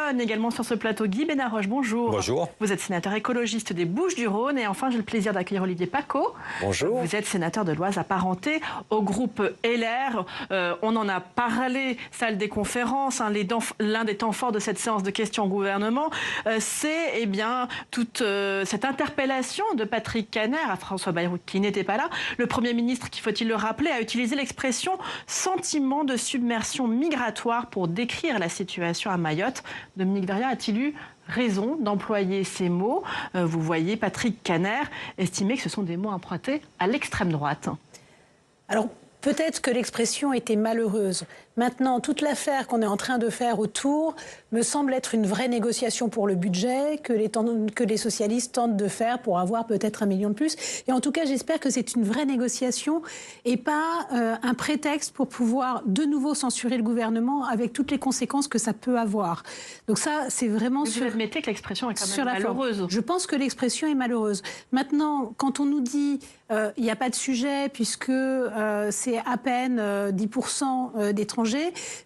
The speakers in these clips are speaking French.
Yonne, également sur ce plateau, Guy Benaroche, bonjour. Bonjour. Vous êtes sénateur écologiste des Bouches-du-Rhône et enfin j'ai le plaisir d'accueillir Olivier Paccaud. Bonjour. Vous êtes sénateur de l'Oise apparenté au groupe LR. On en a parlé, salle des conférences, l'un des temps forts de cette séance de questions au gouvernement, c'est toute cette interpellation de Patrick Kanner à François Bayrou qui n'était pas là. Le Premier ministre, qui faut-il le rappeler, a utilisé l'expression « sentiment de submersion migratoire » pour décrire la situation à Mayotte. Dominique Verriat a-t-il eu raison d'employer ces mots? Vous voyez Patrick Kanner estimer que ce sont des mots empruntés à l'extrême droite. Alors, peut-être que l'expression était malheureuse. Maintenant, toute l'affaire qu'on est en train de faire autour me semble être une vraie négociation pour le budget que les socialistes tentent de faire pour avoir peut-être 1 million de plus. Et en tout cas, j'espère que c'est une vraie négociation et pas un prétexte pour pouvoir de nouveau censurer le gouvernement avec toutes les conséquences que ça peut avoir. Donc ça, c'est vraiment... Vous admettez que l'expression est quand même malheureuse. Je pense que l'expression est malheureuse. Maintenant, quand on nous dit il n'y a pas de sujet puisque c'est à peine 10% d'étrangers,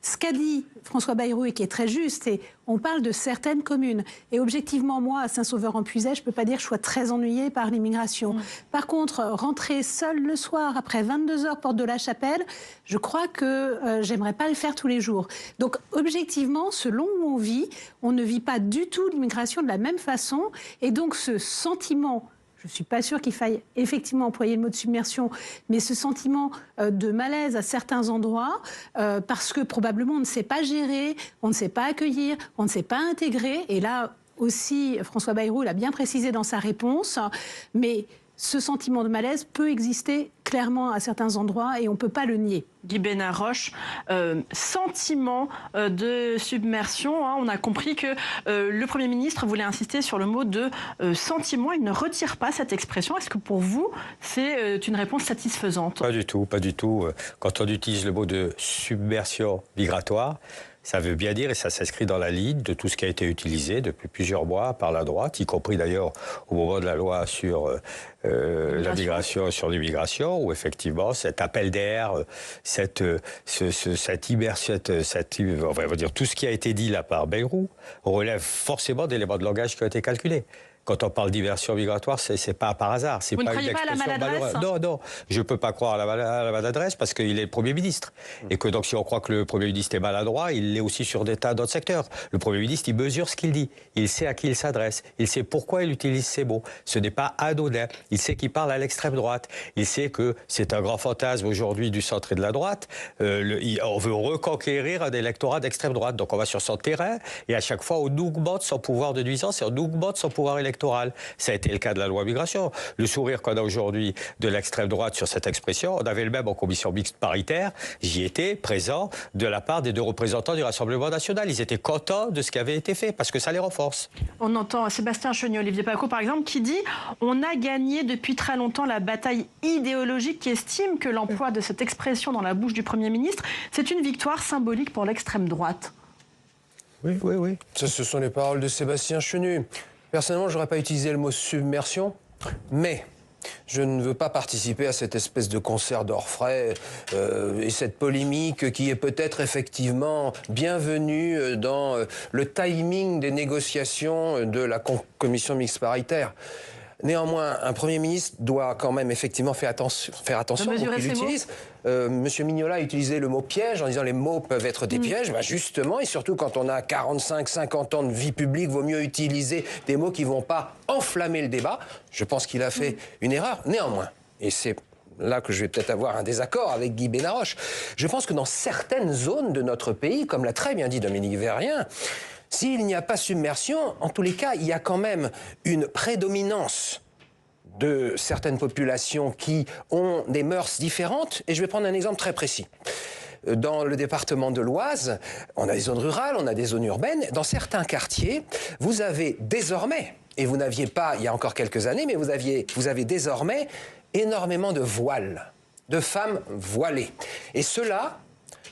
ce qu'a dit François Bayrou et qui est très juste, c'est on parle de certaines communes. Et objectivement, moi, à Saint-Sauveur-en-Puisaye, je ne peux pas dire que je sois très ennuyée par l'immigration. Par contre, rentrer seule le soir après 22 heures porte de la Chapelle, je crois que j'aimerais pas le faire tous les jours. Donc, objectivement, selon où on ne vit pas du tout l'immigration de la même façon. Et donc, ce sentiment... Je ne suis pas sûre qu'il faille effectivement employer le mot de submersion, mais ce sentiment de malaise à certains endroits, parce que probablement on ne sait pas gérer, on ne sait pas accueillir, on ne sait pas intégrer. Et là aussi, François Bayrou l'a bien précisé dans sa réponse, mais ce sentiment de malaise peut exister clairement à certains endroits et on ne peut pas le nier. Guy Benaroche, sentiment de submersion. On a compris que le Premier ministre voulait insister sur le mot de sentiment. Il ne retire pas cette expression. Est-ce que pour vous, c'est une réponse satisfaisante? Pas du tout, pas du tout. Quand on utilise le mot de submersion migratoire, ça veut bien dire, et ça s'inscrit dans la ligne de tout ce qui a été utilisé depuis plusieurs mois par la droite, y compris d'ailleurs au moment de la loi sur la migration, sur l'immigration, où effectivement cet appel d'air, cette immersion, on va dire tout ce qui a été dit là par Bayrou, relève forcément d'éléments de langage qui ont été calculés. Quand on parle d'immersion migratoire, c'est pas par hasard. Vous ne croyez pas à la maladresse? Non, je ne peux pas croire à la maladresse parce qu'il est le Premier ministre. Et que donc si on croit que le Premier ministre est maladroit, il l'est aussi sur des tas d'autres secteurs. Le Premier ministre, il mesure ce qu'il dit. Il sait à qui il s'adresse. Il sait pourquoi il utilise ces mots. Ce n'est pas anodin. Il sait qu'il parle à l'extrême droite. Il sait que c'est un grand fantasme aujourd'hui du centre et de la droite. On veut reconquérir un électorat d'extrême droite. Donc on va sur son terrain et à chaque fois on augmente son pouvoir de nuisance et on augmente son pouvoir électoral. Ça a été le cas de la loi migration. Le sourire qu'on a aujourd'hui de l'extrême droite sur cette expression, on avait le même en commission mixte paritaire. J'y étais présent de la part des 2 représentants du Rassemblement national. Ils étaient contents de ce qui avait été fait parce que ça les renforce. On entend Sébastien Chenier, Olivier Paccaud par exemple, qui dit « On a gagné depuis très longtemps la bataille idéologique » qui estime que l'emploi de cette expression dans la bouche du Premier ministre, c'est une victoire symbolique pour l'extrême droite. Oui. Ça, ce sont les paroles de Sébastien Chenu. Personnellement, je n'aurais pas utilisé le mot submersion, mais je ne veux pas participer à cette espèce de concert d'orfraie et cette polémique qui est peut-être effectivement bienvenue dans le timing des négociations de la commission mixte paritaire. Néanmoins, un Premier ministre doit quand même effectivement faire attention au mot qu'il utilise. Monsieur Mignola a utilisé le mot piège en disant les mots peuvent être des pièges. Ben justement, et surtout quand on a 45-50 ans de vie publique, vaut mieux utiliser des mots qui ne vont pas enflammer le débat. Je pense qu'il a fait une erreur. Néanmoins, et c'est là que je vais peut-être avoir un désaccord avec Guy Benaroche, je pense que dans certaines zones de notre pays, comme l'a très bien dit Dominique Verriat, s'il n'y a pas submersion, en tous les cas, il y a quand même une prédominance de certaines populations qui ont des mœurs différentes. Et je vais prendre un exemple très précis. Dans le département de l'Oise, on a des zones rurales, on a des zones urbaines. Dans certains quartiers, vous avez désormais, et vous n'aviez pas il y a encore quelques années, mais vous avez désormais énormément de voiles, de femmes voilées. Et cela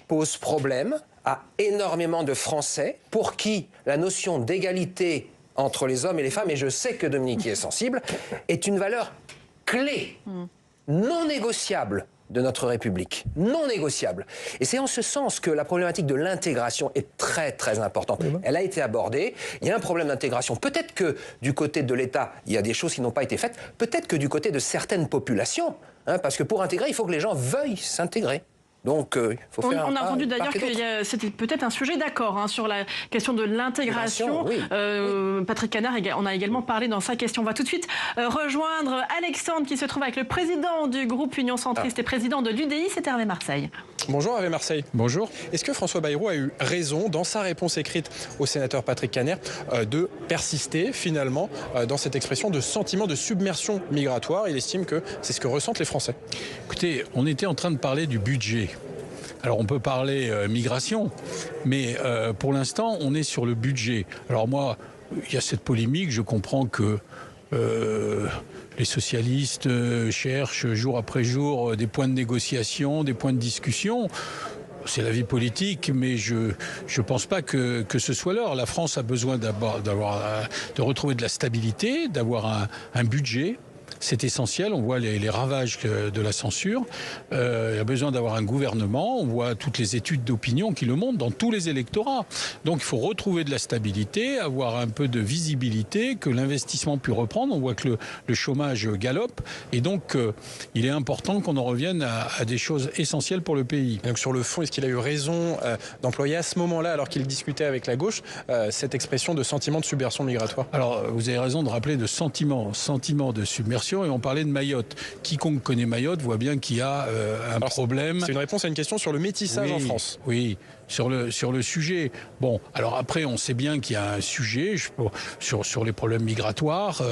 pose problème à énormément de Français pour qui la notion d'égalité entre les hommes et les femmes, et je sais que Dominique y est sensible, est une valeur clé, non négociable de notre République, non négociable. Et c'est en ce sens que la problématique de l'intégration est très très importante. Elle a été abordée, il y a un problème d'intégration. Peut-être que du côté de l'État, il y a des choses qui n'ont pas été faites, peut-être que du côté de certaines populations, parce que pour intégrer, il faut que les gens veuillent s'intégrer. Donc, il faut faire on a entendu d'ailleurs que c'était peut-être un sujet d'accord sur la question de l'intégration. Oui. Patrick Canard en a également parlé dans sa question. On va tout de suite rejoindre Alexandre qui se trouve avec le président du groupe Union Centriste et président de l'UDI, c'est Hervé Marseille. Bonjour Hervé Marseille. Bonjour. Est-ce que François Bayrou a eu raison dans sa réponse écrite au sénateur Patrick Kanner de persister finalement dans cette expression de sentiment de submersion migratoire? Il estime que c'est ce que ressentent les Français. Écoutez, on était en train de parler du budget. Alors on peut parler migration, mais pour l'instant on est sur le budget. Alors moi, il y a cette polémique, je comprends que les socialistes cherchent jour après jour des points de négociation, des points de discussion. C'est la vie politique, mais je ne pense pas que ce soit l'heure. La France a besoin de retrouver de la stabilité, d'avoir un budget. C'est essentiel, on voit les ravages de la censure. Il y a besoin d'avoir un gouvernement, on voit toutes les études d'opinion qui le montrent dans tous les électorats. Donc il faut retrouver de la stabilité, avoir un peu de visibilité, que l'investissement puisse reprendre. On voit que le chômage galope et donc il est important qu'on en revienne à des choses essentielles pour le pays. Donc sur le fond, est-ce qu'il a eu raison d'employer à ce moment-là, alors qu'il discutait avec la gauche, cette expression de sentiment de submersion migratoire? Alors vous avez raison de rappeler de sentiment de submersion. Et on parlait de Mayotte. Quiconque connaît Mayotte voit bien qu'il y a un problème. C'est une réponse à une question sur le métissage en France. Oui, sur le sujet. Bon, alors après, on sait bien qu'il y a un sujet sur les problèmes migratoires.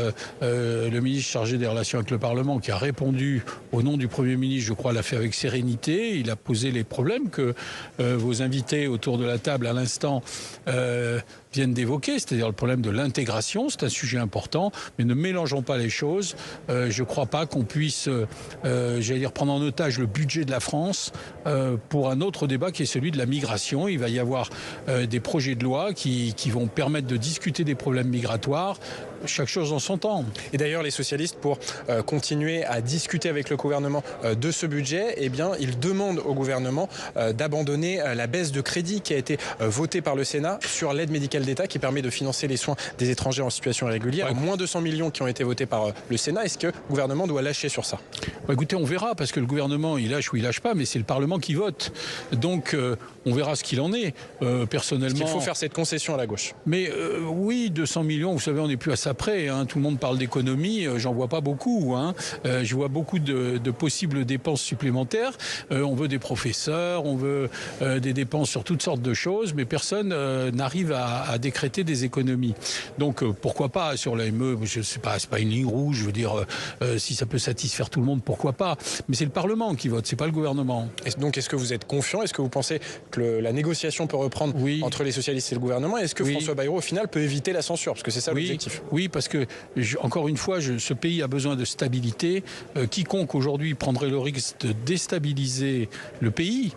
Le ministre chargé des relations avec le Parlement, qui a répondu au nom du Premier ministre, je crois, l'a fait avec sérénité. Il a posé les problèmes que vos invités autour de la table à l'instant viennent d'évoquer, c'est-à-dire le problème de l'intégration. C'est un sujet important, mais ne mélangeons pas les choses. Je ne crois pas qu'on puisse, prendre en otage le budget de la France pour un autre débat qui est celui de la migration. Il va y avoir des projets de loi qui vont permettre de discuter des problèmes migratoires. Chaque chose en son temps. Et d'ailleurs, les socialistes, pour continuer à discuter avec le gouvernement de ce budget, eh bien, ils demandent au gouvernement d'abandonner la baisse de crédit qui a été votée par le Sénat sur l'aide médicale d'État qui permet de financer les soins des étrangers en situation irrégulière. Moins 200 millions qui ont été votés par le Sénat. Est-ce que le gouvernement doit lâcher sur ça? Écoutez, on verra, parce que le gouvernement, il lâche ou il lâche pas, mais c'est le Parlement qui vote. Donc, on verra ce qu'il en est. Personnellement... Est-ce qu'il faut faire cette concession à la gauche? Mais oui, 200 millions, vous savez, on n'est plus à ça près. Tout le monde parle d'économie, j'en vois pas beaucoup. Je vois beaucoup de possibles dépenses supplémentaires. On veut des professeurs, on veut des dépenses sur toutes sortes de choses, mais personne n'arrive à décréter des économies. Donc pourquoi pas sur l'AME, je sais pas, c'est pas une ligne rouge, je veux dire, si ça peut satisfaire tout le monde, pourquoi pas. Mais c'est le Parlement qui vote, c'est pas le gouvernement. Donc est-ce que vous êtes confiant? Est-ce que vous pensez que la négociation peut reprendre entre les socialistes et le gouvernement? Est-ce que François Bayrou, au final, peut éviter la censure? Parce que c'est ça l'objectif. Oui, parce que, encore une fois, ce pays a besoin de stabilité. Quiconque aujourd'hui prendrait le risque de déstabiliser le pays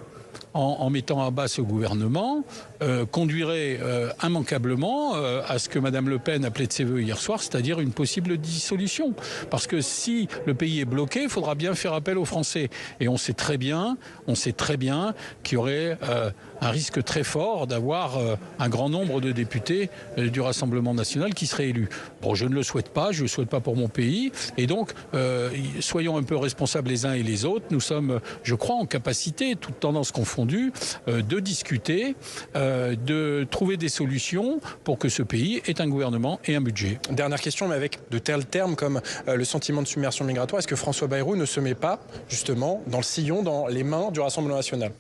en mettant à bas ce gouvernement, conduirait immanquablement à ce que Mme Le Pen appelait de ses voeux hier soir, c'est-à-dire une possible dissolution. Parce que si le pays est bloqué, il faudra bien faire appel aux Français. Et on sait très bien qu'il y aurait un risque très fort d'avoir un grand nombre de députés du Rassemblement national qui seraient élus. Bon, je ne le souhaite pas, je ne le souhaite pas pour mon pays. Et donc, soyons un peu responsables les uns et les autres. Nous sommes, je crois, en capacité, toutes tendances confondues, de discuter, de trouver des solutions pour que ce pays ait un gouvernement et un budget. Dernière question, mais avec de tels termes comme le sentiment de submersion migratoire, est-ce que François Bayrou ne se met pas, justement, dans le sillon, dans les mains du Rassemblement national ?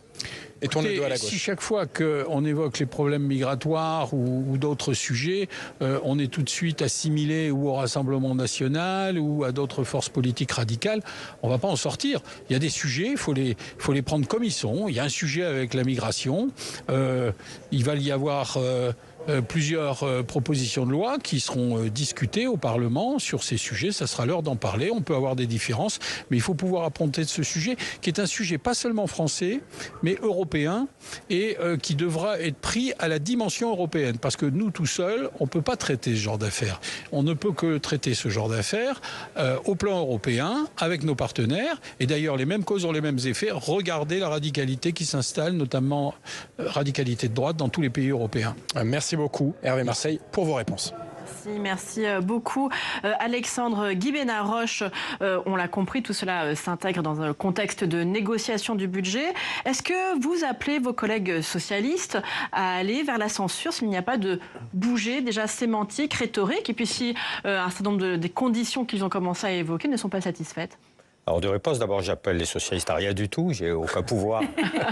Et tourne le dos à la gauche. Si chaque fois qu'on évoque les problèmes migratoires ou d'autres sujets, on est tout de suite assimilé ou au Rassemblement national ou à d'autres forces politiques radicales, on ne va pas en sortir. Il y a des sujets, il faut les prendre comme ils sont. Il y a un sujet avec la migration. Il va y avoir plusieurs propositions de loi qui seront discutées au Parlement sur ces sujets. Ça sera l'heure d'en parler. On peut avoir des différences, mais il faut pouvoir affronter ce sujet qui est un sujet pas seulement français, mais européen et qui devra être pris à la dimension européenne. Parce que nous, tout seuls, on ne peut pas traiter ce genre d'affaires. On ne peut que traiter ce genre d'affaires au plan européen, avec nos partenaires. Et d'ailleurs, les mêmes causes ont les mêmes effets. Regardez la radicalité qui s'installe, notamment radicalité de droite dans tous les pays européens. Merci beaucoup, Hervé Marseille, pour vos réponses. Merci beaucoup. Alexandre Guibénard-Roche, on l'a compris, tout cela s'intègre dans un contexte de négociation du budget. Est-ce que vous appelez vos collègues socialistes à aller vers la censure s'il n'y a pas de bouger déjà sémantique, rhétorique, et puis si un certain nombre des conditions qu'ils ont commencé à évoquer ne sont pas satisfaites? Alors de réponse, d'abord j'appelle les socialistes à rien du tout, j'ai aucun pouvoir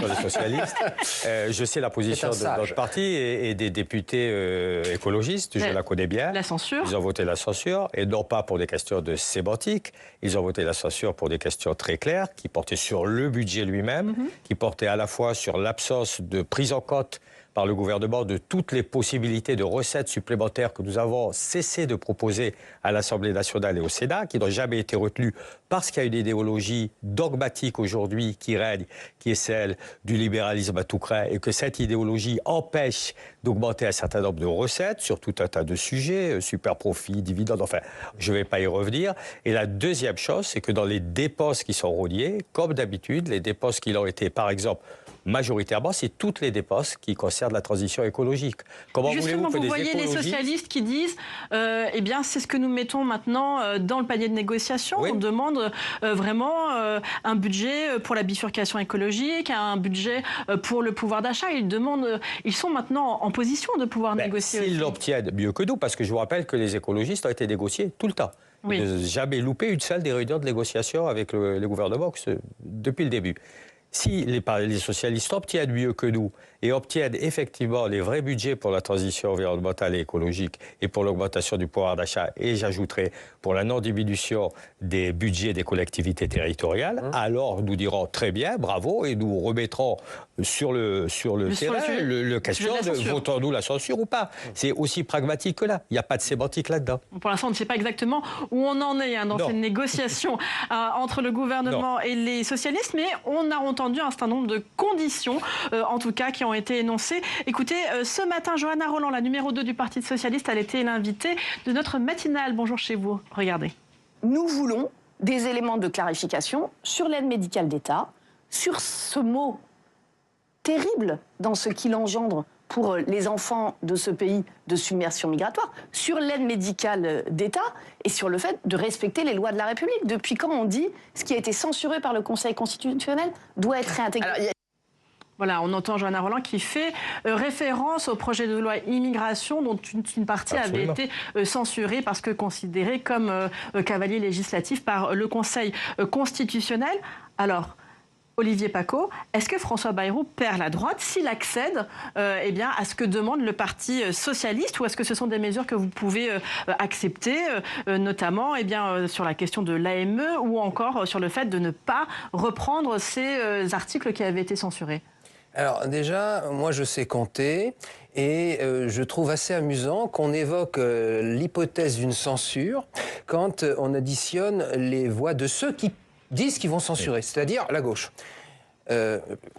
dans les socialistes. Je sais la position de notre parti et des députés écologistes, je la connais bien. La censure. Ils ont voté la censure, et non pas pour des questions de sémantique, ils ont voté la censure pour des questions très claires, qui portaient sur le budget lui-même, qui portaient à la fois sur l'absence de prise en compte par le gouvernement de toutes les possibilités de recettes supplémentaires que nous avons cessé de proposer à l'Assemblée nationale et au Sénat, qui n'ont jamais été retenues parce qu'il y a une idéologie dogmatique aujourd'hui qui règne, qui est celle du libéralisme à tout craint, et que cette idéologie empêche d'augmenter un certain nombre de recettes sur tout un tas de sujets, super profits, dividendes, enfin, je ne vais pas y revenir. Et la deuxième chose, c'est que dans les dépenses qui sont reliées, comme d'habitude, les dépenses qui l'ont été, par exemple, majoritairement, c'est toutes les dépenses qui concernent la transition écologique. Comment justement, vous voyez les socialistes qui disent eh bien, c'est ce que nous mettons maintenant dans le panier de négociation. Oui. On demande vraiment un budget pour la bifurcation écologique, un budget pour le pouvoir d'achat. Ils sont maintenant en position de pouvoir négocier. S'ils l'obtiennent, mieux que nous, parce que je vous rappelle que les écologistes ont été négociés tout le temps. Oui. Ils n'ont jamais loupé une seule des réunions de négociation avec le gouvernement depuis le début. Si les socialistes obtiennent mieux que nous et obtiennent effectivement les vrais budgets pour la transition environnementale et écologique et pour l'augmentation du pouvoir d'achat, et j'ajouterai pour la non-diminution des budgets des collectivités territoriales, alors nous dirons très bien, bravo, et nous remettrons sur le terrain le question de votons-nous la censure ou pas. C'est aussi pragmatique que là. Il n'y a pas de sémantique là-dedans. Pour l'instant, on ne sait pas exactement où on en est dans cette négociation entre le gouvernement et les socialistes, mais on a entendu un certain nombre de conditions, en tout cas, qui ont été énoncées. Écoutez, ce matin, Johanna Roland, la numéro 2 du Parti socialiste, elle était l'invitée de notre matinale. Bonjour chez vous. Regardez. Nous voulons des éléments de clarification sur l'aide médicale d'État, sur ce mot terrible dans ce qu'il engendre pour les enfants de ce pays de submersion migratoire, sur l'aide médicale d'État et sur le fait de respecter les lois de la République. Depuis quand on dit ce qui a été censuré par le Conseil constitutionnel doit être réintégré. Voilà, on entend Johanna Roland qui fait référence au projet de loi immigration dont une partie avait été censurée parce que considérée comme cavalier législatif par le Conseil constitutionnel. Alors, Olivier Paccaud, est-ce que François Bayrou perd la droite s'il accède eh bien, à ce que demande le Parti socialiste, ou est-ce que ce sont des mesures que vous pouvez accepter, notamment eh bien, sur la question de l'AME ou encore sur le fait de ne pas reprendre ces articles qui avaient été censurés? Alors déjà, moi je sais compter et je trouve assez amusant qu'on évoque l'hypothèse d'une censure quand on additionne les voix de ceux qui disent qu'ils vont censurer, c'est-à-dire la gauche.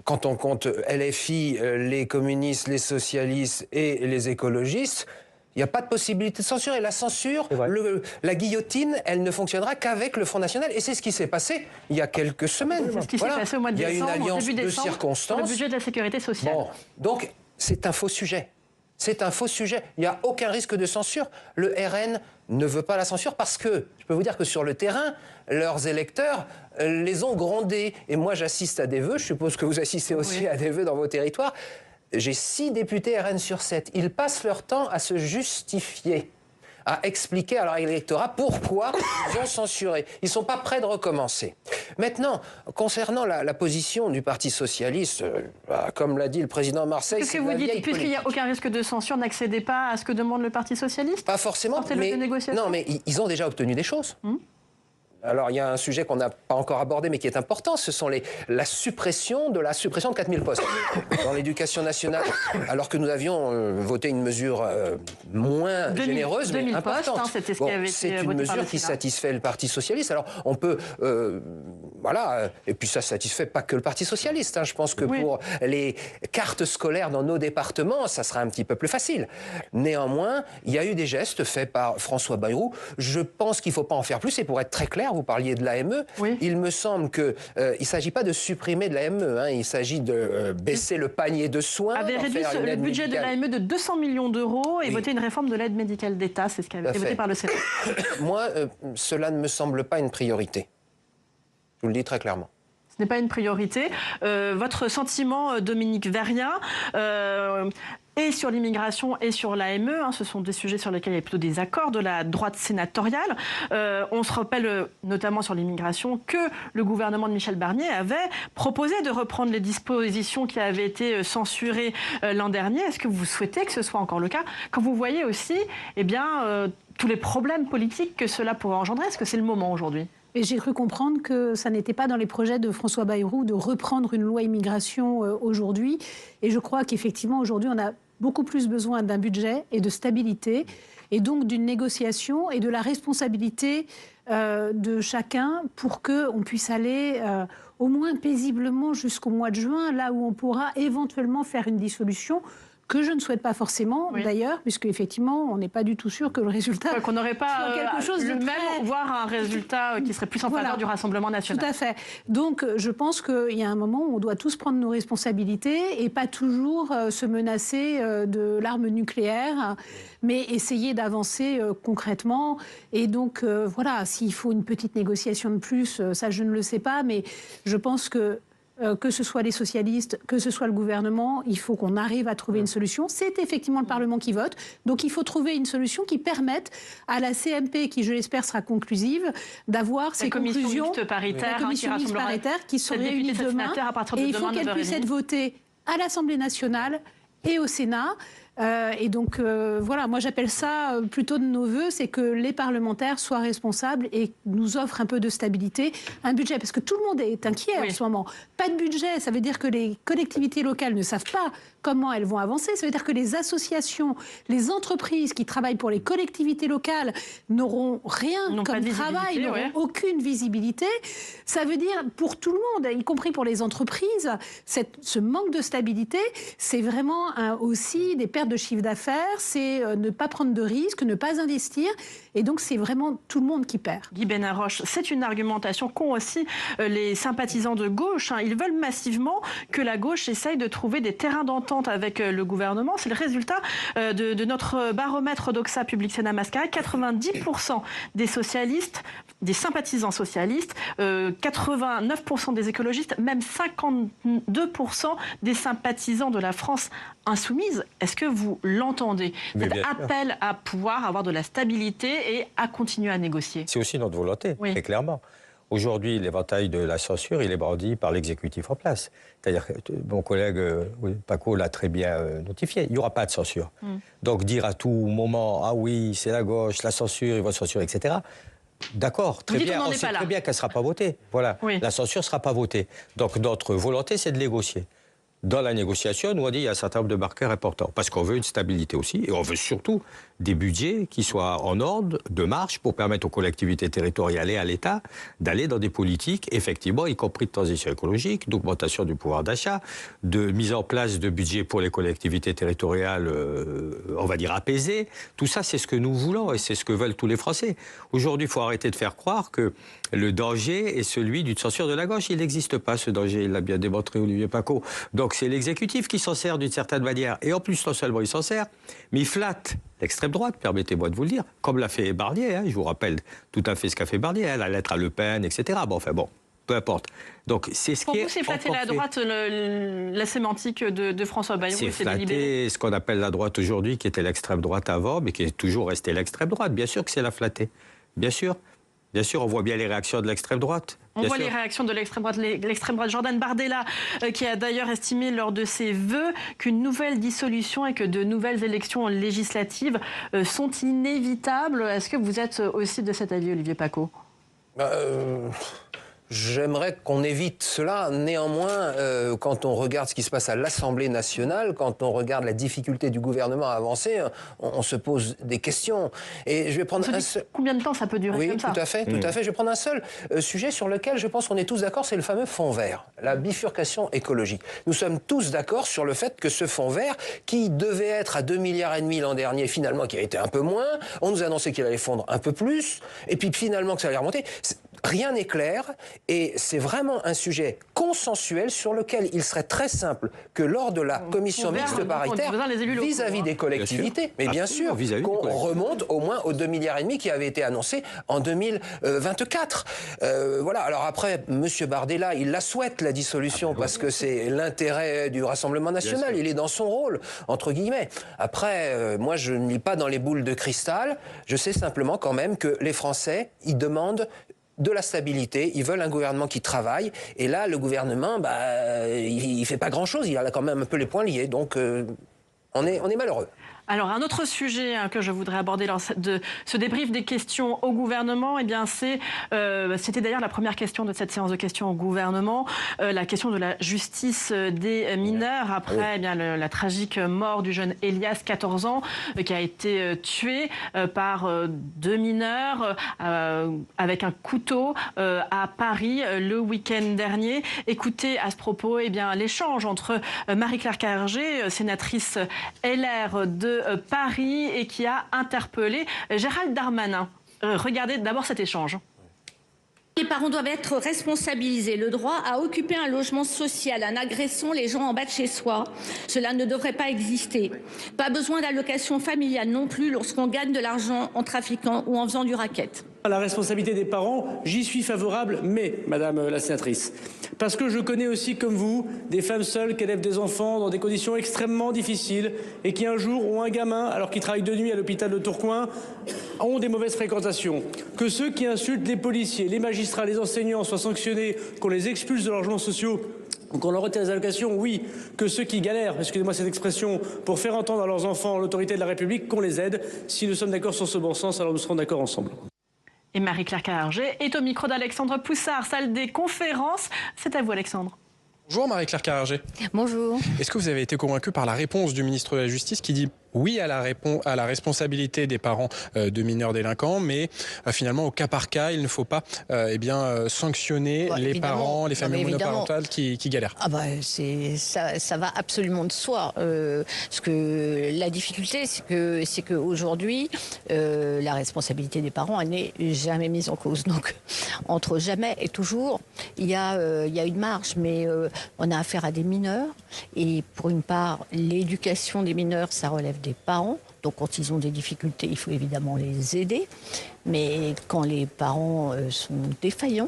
Quand on compte LFI, les communistes, les socialistes et les écologistes, il n'y a pas de possibilité de censurer. La censure, la guillotine, elle ne fonctionnera qu'avec le Front National. Et c'est ce qui s'est passé il y a quelques semaines. C'est ce qui s'est passé au mois de décembre. Il y a une alliance début de décembre, circonstances. Le budget de la sécurité sociale. Bon, donc, c'est un faux sujet. C'est un faux sujet. Il n'y a aucun risque de censure. Le RN ne veut pas la censure parce que, je peux vous dire que sur le terrain, leurs électeurs les ont grondés. Et moi, j'assiste à des vœux. Je suppose que vous assistez aussi à des vœux dans vos territoires. J'ai 6 députés RN sur 7. Ils passent leur temps à se justifier, à expliquer à leur électorat pourquoi ils ont censuré. Ils ne sont pas prêts de recommencer. Maintenant, concernant la position du Parti socialiste, comme l'a dit le président Marseille, c'est la vieille politique. Puisqu'il n'y a aucun risque de censure, n'accédez pas à ce que demande le Parti socialiste? Pas forcément, mais, non, mais ils ont déjà obtenu des choses. Alors, il y a un sujet qu'on n'a pas encore abordé, mais qui est important, ce sont la suppression de 4000 postes dans l'éducation nationale, alors que nous avions voté une mesure moins généreuse, mais importante. Postes, c'était ce qui avait été c'est une voté par le mesure qui Sénat. satisfait le Parti socialiste. Alors, on peut... voilà, et puis ça satisfait pas que le Parti socialiste. Hein. Je pense que pour les cartes scolaires dans nos départements, ça sera un petit peu plus facile. Néanmoins, il y a eu des gestes faits par François Bayrou. Je pense qu'il ne faut pas en faire plus, et pour être très clair, vous parliez de l'AME. Oui. Il me semble qu'il ne s'agit pas de supprimer de l'AME, hein. Il s'agit de baisser le panier de soins. Avait réduit le budget de l'AME de 200 millions d'euros et voté une réforme de l'aide médicale d'État. C'est ce qui avait été voté par le Sénat. Moi, cela ne me semble pas une priorité. Je vous le dis très clairement. Ce n'est pas une priorité. Votre sentiment, Dominique Vérien, et sur l'immigration et sur l'AME, hein, ce sont des sujets sur lesquels il y a plutôt des accords de la droite sénatoriale. On se rappelle, notamment sur l'immigration, que le gouvernement de Michel Barnier avait proposé de reprendre les dispositions qui avaient été censurées l'an dernier. Est-ce que vous souhaitez que ce soit encore le cas? Quand vous voyez aussi tous les problèmes politiques que cela pourrait engendrer, est-ce que c'est le moment aujourd'hui? Et j'ai cru comprendre que ça n'était pas dans les projets de François Bayrou de reprendre une loi immigration aujourd'hui. Et je crois qu'effectivement, aujourd'hui, on a beaucoup plus besoin d'un budget et de stabilité, et donc d'une négociation et de la responsabilité de chacun pour qu'on puisse aller au moins paisiblement jusqu'au mois de juin, là où on pourra éventuellement faire une dissolution, que je ne souhaite pas forcément, d'ailleurs, puisque effectivement, on n'est pas du tout sûr que le résultat qu'on n'aurait pas quelque chose de le même, très... voire un résultat qui serait plus en faveur du Rassemblement national. Tout à fait. Donc, je pense qu'il y a un moment où on doit tous prendre nos responsabilités et pas toujours se menacer de l'arme nucléaire, mais essayer d'avancer concrètement. Et donc, voilà, s'il faut une petite négociation de plus, ça, je ne le sais pas, mais je pense que ce soit les socialistes, que ce soit le gouvernement, il faut qu'on arrive à trouver une solution. C'est effectivement le Parlement qui vote, donc il faut trouver une solution qui permette à la CMP, qui je l'espère sera conclusive, d'avoir ces conclusions. La commission mixte paritaire qui se réunit demain, et il faut qu'elle puisse être votée à l'Assemblée nationale et au Sénat. Et donc, voilà, moi j'appelle ça plutôt de nos voeux, c'est que les parlementaires soient responsables et nous offrent un peu de stabilité, un budget, parce que tout le monde est inquiet en ce moment. Pas de budget, ça veut dire que les collectivités locales ne savent pas comment elles vont avancer, ça veut dire que les associations, les entreprises qui travaillent pour les collectivités locales n'auront rien comme travail, n'auront aucune visibilité. Ça veut dire pour tout le monde, y compris pour les entreprises, ce manque de stabilité, c'est vraiment aussi des pertes de chiffre d'affaires, c'est ne pas prendre de risques, ne pas investir, et donc c'est vraiment tout le monde qui perd. Guy Benaroche, c'est une argumentation qu'ont aussi les sympathisants de gauche. Ils veulent massivement que la gauche essaye de trouver des terrains d'entente avec le gouvernement. C'est le résultat de notre baromètre Doxa Public Sénat Mascara. 90% des socialistes, des sympathisants socialistes, 89% des écologistes, même 52% des sympathisants de la France insoumise. Est-ce que vous l'entendez? Cet appel à pouvoir avoir de la stabilité et à continuer à négocier. C'est aussi notre volonté, très clairement. Aujourd'hui, l'éventail de la censure, il est brandi par l'exécutif en place. C'est-à-dire que mon collègue Paco l'a très bien notifié. Il n'y aura pas de censure. Donc dire à tout moment, ah oui, c'est la gauche, la censure, ils vont censurer, etc. D'accord, très bien. On sait très bien qu'elle ne sera pas votée. Voilà, la censure ne sera pas votée. Donc notre volonté, c'est de négocier. Dans la négociation, nous on dit qu'il y a un certain nombre de marqueurs importants, parce qu'on veut une stabilité aussi, et on veut surtout des budgets qui soient en ordre de marche pour permettre aux collectivités territoriales et à l'État d'aller dans des politiques, effectivement, y compris de transition écologique, d'augmentation du pouvoir d'achat, de mise en place de budgets pour les collectivités territoriales, on va dire apaisées. Tout ça, c'est ce que nous voulons et c'est ce que veulent tous les Français. Aujourd'hui, il faut arrêter de faire croire que le danger est celui d'une censure de la gauche. Il n'existe pas, ce danger. Il l'a bien démontré Olivier Paco. Donc c'est l'exécutif qui s'en sert d'une certaine manière. Et en plus, non seulement il s'en sert, mais il flatte l'extrême droite, permettez-moi de vous le dire, comme l'a fait Barnier. Je vous rappelle tout à fait ce qu'a fait Barnier, la lettre à Le Pen, etc. Bon, enfin bon, peu importe. Donc c'est ce pour qui vous, est c'est flatter la droite, la sémantique de François Bayrou. C'est flatter ce qu'on appelle la droite aujourd'hui, qui était l'extrême droite avant, mais qui est toujours restée l'extrême droite. Bien sûr que c'est la flatter. Bien sûr. Bien sûr, on voit bien les réactions de l'extrême droite. On voit les réactions de l'extrême droite. Jordan Bardella, qui a d'ailleurs estimé lors de ses vœux qu'une nouvelle dissolution et que de nouvelles élections législatives sont inévitables. Est-ce que vous êtes aussi de cet avis, Olivier Paco ? J'aimerais qu'on évite cela. Néanmoins, quand on regarde ce qui se passe à l'Assemblée nationale, quand on regarde la difficulté du gouvernement à avancer, on se pose des questions. Et je vais prendre un seul... Combien de temps ça peut durer comme ça? Oui, tout à fait, tout à fait. Je vais prendre un seul sujet sur lequel je pense qu'on est tous d'accord, c'est le fameux fonds vert, la bifurcation écologique. Nous sommes tous d'accord sur le fait que ce fonds vert, qui devait être à 2,5 milliards l'an dernier, finalement qui a été un peu moins, on nous a annoncé qu'il allait fondre un peu plus, et puis finalement que ça allait remonter. Rien n'est clair et c'est vraiment un sujet consensuel sur lequel il serait très simple que lors de la commission mixte paritaire, vis-à-vis des collectivités, mais bien sûr, qu'on remonte au moins aux 2,5 milliards qui avaient été annoncés en 2024. Voilà, alors après, M. Bardella, il la souhaite, la dissolution, parce que c'est l'intérêt du Rassemblement national, il est dans son rôle, entre guillemets. Après, moi, je ne lis pas dans les boules de cristal, je sais simplement quand même que les Français, ils demandent de la stabilité, ils veulent un gouvernement qui travaille, et là, le gouvernement, il fait pas grand-chose, il a quand même un peu les poings liés, donc on est malheureux. Alors, un autre sujet que je voudrais aborder lors de ce débrief des questions au gouvernement, eh bien, c'était d'ailleurs la première question de cette séance de questions au gouvernement, la question de la justice des mineurs après eh bien, la tragique mort du jeune Elias, 14 ans, qui a été tué par 2 mineurs avec un couteau à Paris le week-end dernier. Écoutez à ce propos eh bien, l'échange entre Marie-Claire Carrégé, sénatrice LR de Paris et qui a interpellé Gérald Darmanin. Regardez d'abord cet échange. Les parents doivent être responsabilisés. Le droit à occuper un logement social en agressant les gens en bas de chez soi, cela ne devrait pas exister. Pas besoin d'allocation familiale non plus lorsqu'on gagne de l'argent en trafiquant ou en faisant du racket. La responsabilité des parents, j'y suis favorable, mais, madame la sénatrice, parce que je connais aussi, comme vous, des femmes seules qui élèvent des enfants dans des conditions extrêmement difficiles et qui un jour ont un gamin, alors qu'ils travaillent de nuit à l'hôpital de Tourcoing, ont des mauvaises fréquentations. Que ceux qui insultent les policiers, les magistrats, les enseignants soient sanctionnés, qu'on les expulse de leurs logements sociaux, qu'on leur retire les allocations, oui. Que ceux qui galèrent, excusez-moi cette expression, pour faire entendre à leurs enfants l'autorité de la République, qu'on les aide. Si nous sommes d'accord sur ce bon sens, alors nous serons d'accord ensemble. Et Marie-Claire Carrégé est au micro d'Alexandre Poussard, salle des conférences. C'est à vous, Alexandre. Bonjour Marie-Claire Carrégé. Bonjour. Est-ce que vous avez été convaincu par la réponse du ministre de la Justice qui dit oui à la responsabilité des parents de mineurs délinquants, mais finalement au cas par cas, il ne faut pas sanctionner les parents, les familles monoparentales qui galèrent. Ah bah ça va absolument de soi. Parce que la difficulté, c'est que aujourd'hui, la responsabilité des parents, elle n'est jamais mise en cause. Donc entre jamais et toujours, il y a une marge, mais on a affaire à des mineurs et pour une part, l'éducation des mineurs, ça relève des parents. Donc quand ils ont des difficultés, il faut évidemment les aider. Mais quand les parents sont défaillants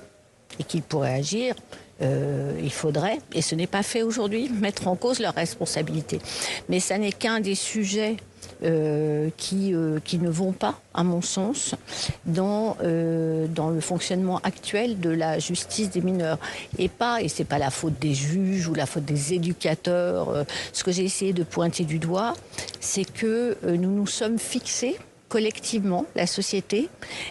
et qu'ils pourraient agir, il faudrait, et ce n'est pas fait aujourd'hui, mettre en cause leur responsabilité. Mais ça n'est qu'un des sujets qui ne vont pas, à mon sens, dans le fonctionnement actuel de la justice des mineurs. Et c'est pas la faute des juges ou la faute des éducateurs. Ce que j'ai essayé de pointer du doigt, c'est que nous nous sommes fixés collectivement, la société,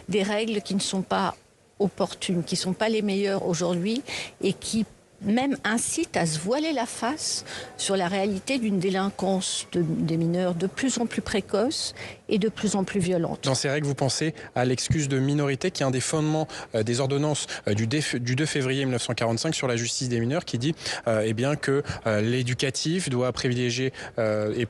des règles qui ne sont pas opportunes, qui ne sont pas les meilleures aujourd'hui et qui même incite à se voiler la face sur la réalité d'une délinquance des mineurs de plus en plus précoce et de plus en plus violente. Dans ces règles, vous pensez à l'excuse de minorité, qui est un des fondements des ordonnances du 2 février 1945 sur la justice des mineurs, qui dit que l'éducatif doit privilégier et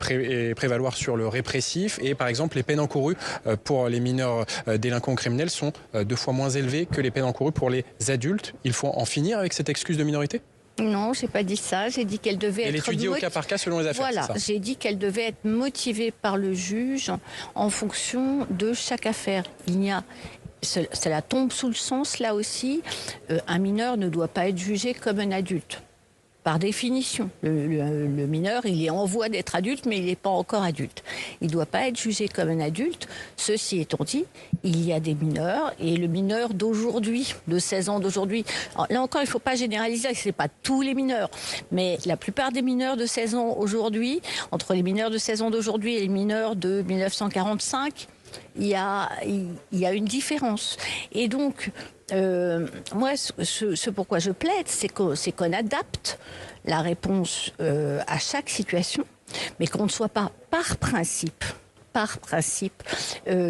prévaloir sur le répressif. Et par exemple, les peines encourues pour les mineurs délinquants criminels sont 2 fois moins élevées que les peines encourues pour les adultes. Il faut en finir avec cette excuse de minorité ? Non, j'ai pas dit ça. J'ai dit qu'elle devait être étudiée au cas par cas selon les affaires. Voilà, j'ai dit qu'elle devait être motivée par le juge en fonction de chaque affaire. Cela tombe sous le sens là aussi. Un mineur ne doit pas être jugé comme un adulte. Par définition, le mineur, il est en voie d'être adulte, mais il n'est pas encore adulte. Il ne doit pas être jugé comme un adulte. Ceci étant dit, il y a des mineurs, et le mineur d'aujourd'hui, de 16 ans d'aujourd'hui, là encore, il ne faut pas généraliser, ce n'est pas tous les mineurs, mais la plupart des mineurs de 16 ans aujourd'hui, entre les mineurs de 16 ans d'aujourd'hui et les mineurs de 1945, il y a une différence. Et donc, moi, ce pourquoi je plaide, c'est qu'on adapte la réponse à chaque situation, mais qu'on ne soit pas par principe,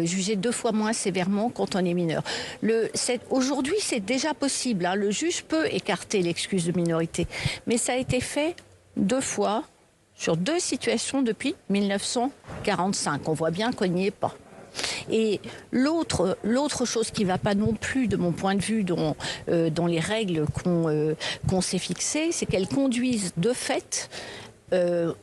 jugé 2 fois moins sévèrement quand on est mineur. Aujourd'hui, c'est déjà possible. Hein. Le juge peut écarter l'excuse de minorité. Mais ça a été fait 2 fois sur 2 situations depuis 1945. On voit bien qu'on n'y est pas. Et l'autre chose qui ne va pas non plus, de mon point de vue, dans les règles qu'on s'est fixées, c'est qu'elles conduisent de fait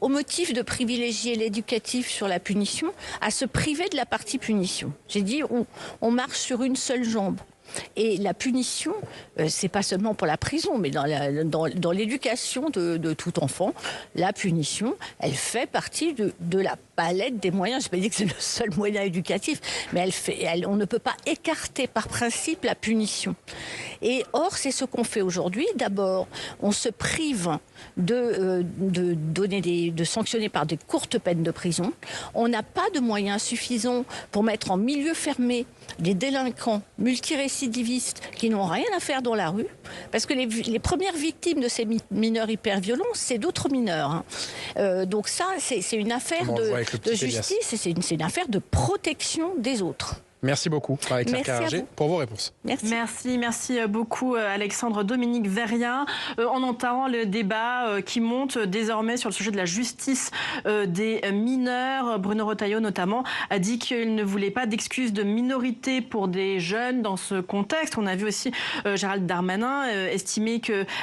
au motif de privilégier l'éducatif sur la punition, à se priver de la partie punition. J'ai dit, on marche sur une seule jambe. Et la punition, c'est pas seulement pour la prison, mais dans l'éducation de tout enfant, la punition, elle fait partie de la palette des moyens. Je ne vais pas dire que c'est le seul moyen éducatif, mais on ne peut pas écarter par principe la punition. Et or, c'est ce qu'on fait aujourd'hui. D'abord, on se prive de sanctionner par des courtes peines de prison. On n'a pas de moyens suffisants pour mettre en milieu fermé des délinquants multirécidivistes qui n'ont rien à faire dans la rue, parce que les premières victimes de ces mineurs hyper-violents, c'est d'autres mineurs. Hein. Donc ça, c'est une affaire de justice et c'est une affaire de protection des autres. Merci beaucoup, Marie-Claire Carrère-Gée, pour vos réponses. Merci beaucoup, Alexandre. Dominique Vérien, on entend le débat qui monte désormais sur le sujet de la justice des mineurs. Bruno Retailleau, notamment, a dit qu'il ne voulait pas d'excuses de minorité pour des jeunes dans ce contexte. On a vu aussi Gérald Darmanin estimer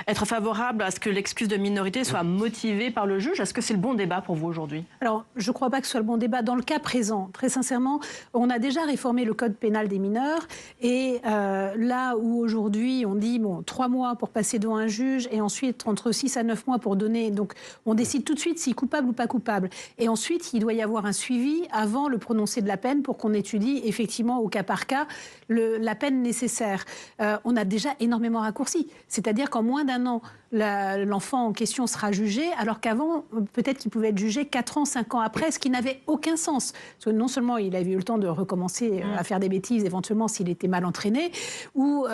être favorable à ce que l'excuse de minorité soit motivée par le juge. Est-ce que c'est le bon débat pour vous aujourd'hui? Alors, je ne crois pas que ce soit le bon débat. Dans le cas présent, très sincèrement, on a déjà réformé le code pénal des mineurs et là où aujourd'hui on dit 3 mois pour passer devant un juge et ensuite entre 6 à 9 mois pour donner, donc on décide tout de suite s'il est coupable ou pas coupable, et ensuite il doit y avoir un suivi avant le prononcé de la peine pour qu'on étudie effectivement au cas par cas la peine nécessaire. On a déjà énormément raccourci, c'est-à-dire qu'en moins d'1 an l'enfant en question sera jugé, alors qu'avant peut-être qu'il pouvait être jugé 4 ans, 5 ans après, ce qui n'avait aucun sens, parce que non seulement il avait eu le temps de recommencer à faire des bêtises, éventuellement s'il était mal entraîné, ou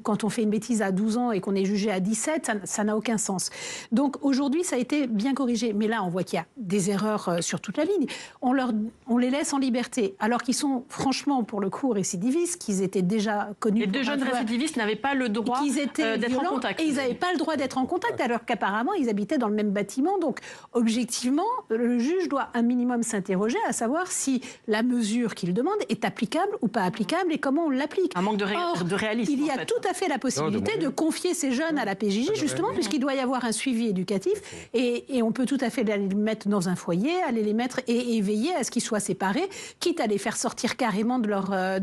quand on fait une bêtise à 12 ans et qu'on est jugé à 17, ça n'a aucun sens. Donc aujourd'hui, ça a été bien corrigé. Mais là, on voit qu'il y a des erreurs sur toute la ligne. On les laisse en liberté, alors qu'ils sont franchement, pour le coup, récidivistes, qu'ils étaient déjà connus. Les 2 jeunes récidivistes n'avaient pas le droit d'être en contact. Et ils n'avaient pas le droit d'être en contact, alors qu'apparemment, ils habitaient dans le même bâtiment. Donc, objectivement, le juge doit un minimum s'interroger à savoir si la mesure qu'il demande est applicable ou pas applicable et comment on l'applique. Un manque de réalisme. Il y a tout à fait la possibilité de confier ces jeunes à la PJJ, justement, puisqu'il doit y avoir un suivi éducatif et on peut tout à fait les mettre dans un foyer, aller les mettre et veiller à ce qu'ils soient séparés, quitte à les faire sortir carrément de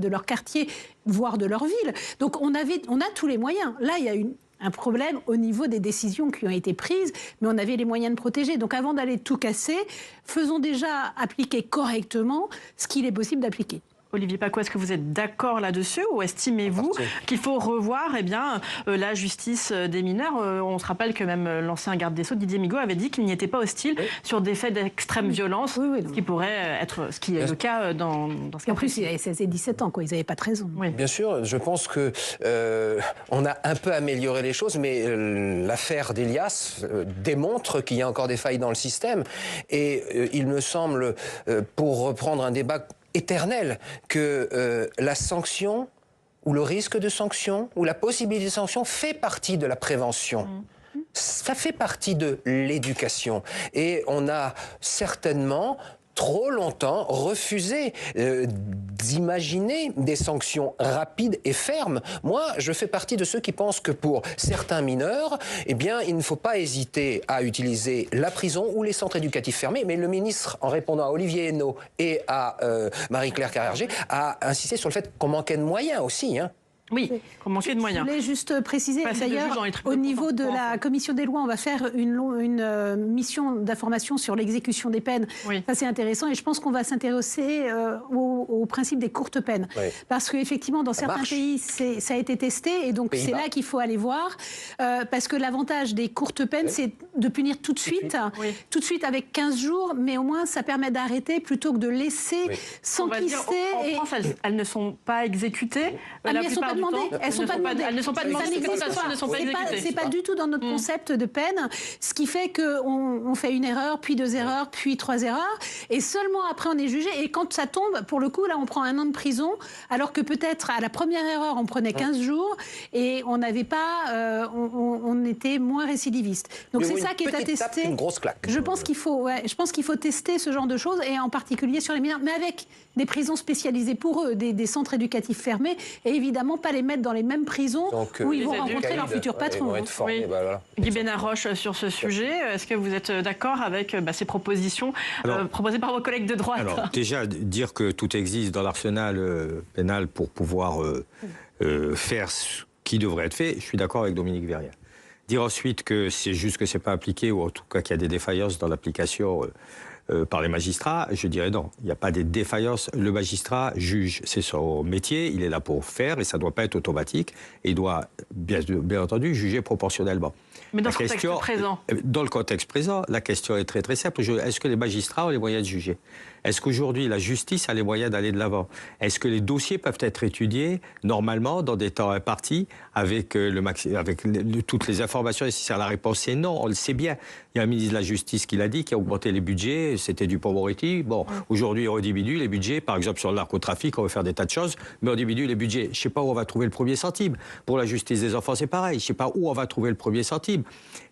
leur quartier, voire de leur ville. Donc on a tous les moyens. Là, il y a un problème au niveau des décisions qui ont été prises, mais on avait les moyens de protéger. Donc avant d'aller tout casser, faisons déjà appliquer correctement ce qu'il est possible d'appliquer. Olivier Paccaud, est-ce que vous êtes d'accord là-dessus ou estimez-vous qu'il faut revoir la justice des mineurs? On se rappelle que même l'ancien garde des Sceaux, Didier Migaud, avait dit qu'il n'y était pas hostile sur des faits d'extrême violence, ce qui pourrait être ce qui est le cas dans ce cas. En plus, ils avaient 16 et 17 ans, quoi. Ils n'avaient pas 13 ans. Oui. Bien sûr, je pense que on a un peu amélioré les choses, mais l'affaire d'Elias démontre qu'il y a encore des failles dans le système. Et il me semble, pour reprendre un débat éternel, que la sanction ou le risque de sanction ou la possibilité de sanction fait partie de la prévention. Ça fait partie de l'éducation. Et on a certainement trop longtemps refusé d'imaginer des sanctions rapides et fermes. Moi, je fais partie de ceux qui pensent que pour certains mineurs, eh bien, il ne faut pas hésiter à utiliser la prison ou les centres éducatifs fermés. Mais le ministre, en répondant à Olivier Henno et à Marie-Claire Carrère-Gée, a insisté sur le fait qu'on manquait de moyens aussi, hein. Oui, qu'on manquait de moyens. Je voulais juste préciser, d'ailleurs, au niveau de la Commission des lois, on va faire une mission d'information sur l'exécution des peines. Oui. Ça, c'est intéressant. Et je pense qu'on va s'intéresser au principe des courtes peines. Oui. Parce qu'effectivement, dans certains pays, ça a été testé. Et donc, c'est là qu'il faut aller voir. Parce que l'avantage des courtes peines, c'est de punir tout de suite, tout de suite avec 15 jours, mais au moins ça permet d'arrêter plutôt que de laisser s'enquister. En France, elles ne sont pas exécutées. Mais elles ne sont pas demandées. Elles ne sont pas demandées. C'est pas du tout dans notre concept de peine, ce qui fait qu'on fait une erreur, puis 2 erreurs, puis 3 erreurs, et seulement après on est jugé. Et quand ça tombe, pour le coup, là, on prend 1 an de prison, alors que peut-être à la première erreur, on prenait 15 jours et on n'avait pas, on était moins récidiviste. Donc c'est ça qui est à tester. Une grosse claque. Je pense qu'il faut tester ce genre de choses, et en particulier sur les mineurs, mais avec des prisons spécialisées pour eux, des centres éducatifs fermés, et évidemment pas les mettre dans les mêmes prisons où ils vont rencontrer leur futur patron. Guy Benarroche, sur ce sujet, est-ce que vous êtes d'accord avec ces propositions proposées par vos collègues de droite? Alors, déjà, dire que tout existe dans l'arsenal pénal pour pouvoir faire ce qui devrait être fait, je suis d'accord avec Dominique Verrier. Dire ensuite que c'est juste que c'est pas appliqué, ou en tout cas qu'il y a des défaillances dans l'application par les magistrats, je dirais non. Il n'y a pas des défaillances. Le magistrat juge, c'est son métier, il est là pour faire, et ça ne doit pas être automatique, et il doit, bien entendu, juger proportionnellement. Mais dans dans le contexte présent, la question est très très simple. Est-ce que les magistrats ont les moyens de juger? Est-ce qu'aujourd'hui la justice a les moyens d'aller de l'avant? Est-ce que les dossiers peuvent être étudiés normalement dans des temps impartis avec toutes les informations nécessaires? La réponse est non, on le sait bien. Il y a un ministre de la Justice qui l'a dit, qui a augmenté les budgets, c'était Dupond-Moretti. Bon, aujourd'hui on diminue les budgets, par exemple sur le narcotrafic, on veut faire des tas de choses, mais on diminue les budgets. Je ne sais pas où on va trouver le premier centime. Pour la justice des enfants, c'est pareil. Je ne sais pas où on va trouver le premier centime.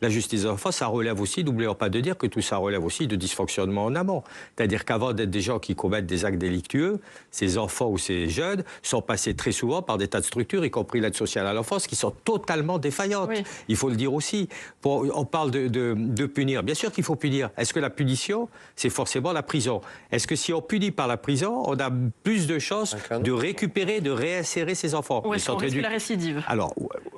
La justice des enfants, ça relève aussi, n'oublions pas de dire que tout ça relève aussi de dysfonctionnement en amont. C'est-à-dire qu'avant d'être des gens qui commettent des actes délictueux, ces enfants ou ces jeunes sont passés très souvent par des tas de structures, y compris l'aide sociale à l'enfance, qui sont totalement défaillantes. Oui. Il faut le dire aussi. On parle de punir. Bien sûr qu'il faut punir. Est-ce que la punition, c'est forcément la prison? Est-ce que si on punit par la prison, on a plus de chances de récupérer, de réinsérer ces enfants? Ou est-ce qu'on risque la récidive? Alors,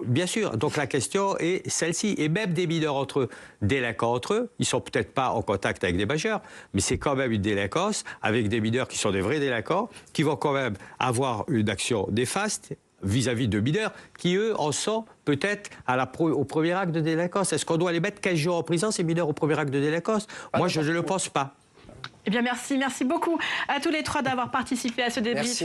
bien sûr. Donc la question est celle-ci. Et même des mineurs entre eux, délinquants entre eux, ils sont peut-être pas en contact avec des majeurs, mais c'est quand même une délinquance avec des mineurs qui sont des vrais délinquants, qui vont quand même avoir une action néfaste vis-à-vis de mineurs qui, eux, en sont peut-être au premier acte de délinquance. Est-ce qu'on doit les mettre 15 jours en prison, ces mineurs, au premier acte de délinquance? Moi, je ne le pense pas. Eh bien, merci beaucoup à tous les trois d'avoir participé à ce débrief.